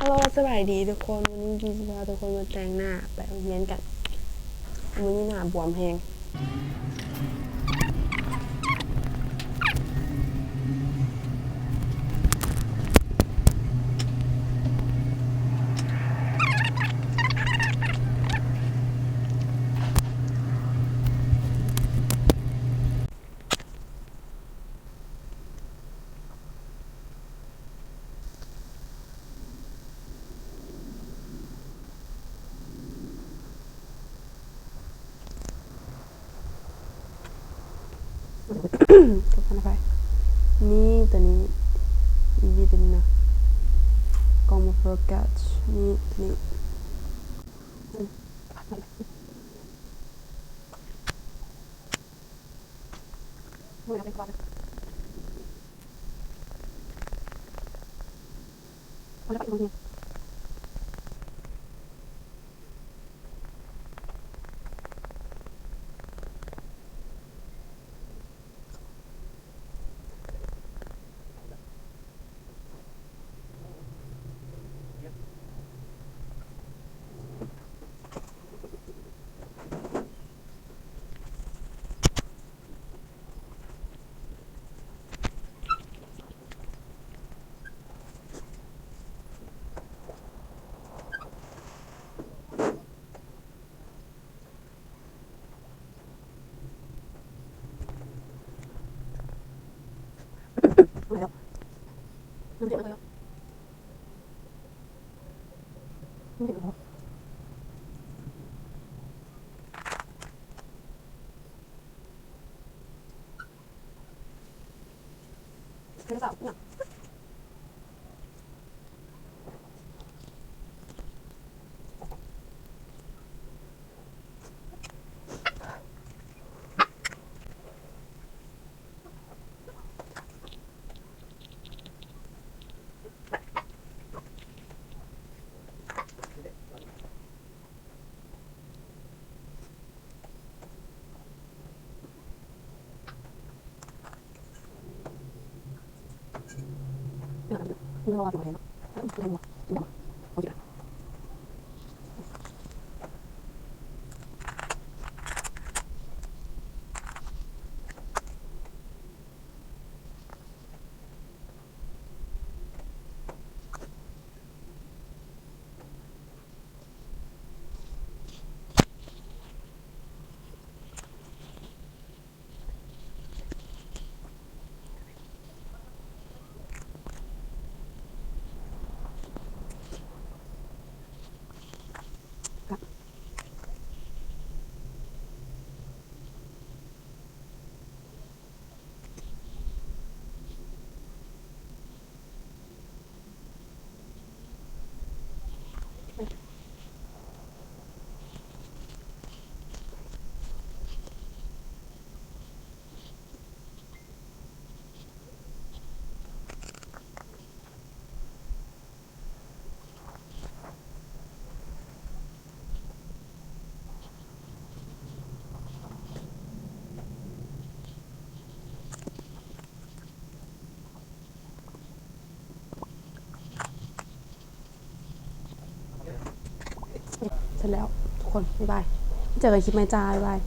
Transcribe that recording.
ฮัลโหลสบายดีทุกคนวันนี้จีจะพาทุกคนมาแต่งหน้าไปโรงเรียนกันวันนี้หน้าบวมแฮงทุกคนไปนี่ตัวนี้อีตัวนี้นะกองมาโฟกัสนี่ตัวนี้ไม่เอาไปก่อนเอาแล้วไปตรงนี้ไม่เอาไม่เอาไม่เอาไม่เอาไม่เอาเนี่ยไม่เอาตัวเองไม่เอาไม่เอาโอเคเสร็จแล้วทุกคนบ๊ายบายเจอกันคลิปใหม่จ้าบ๊ายบาย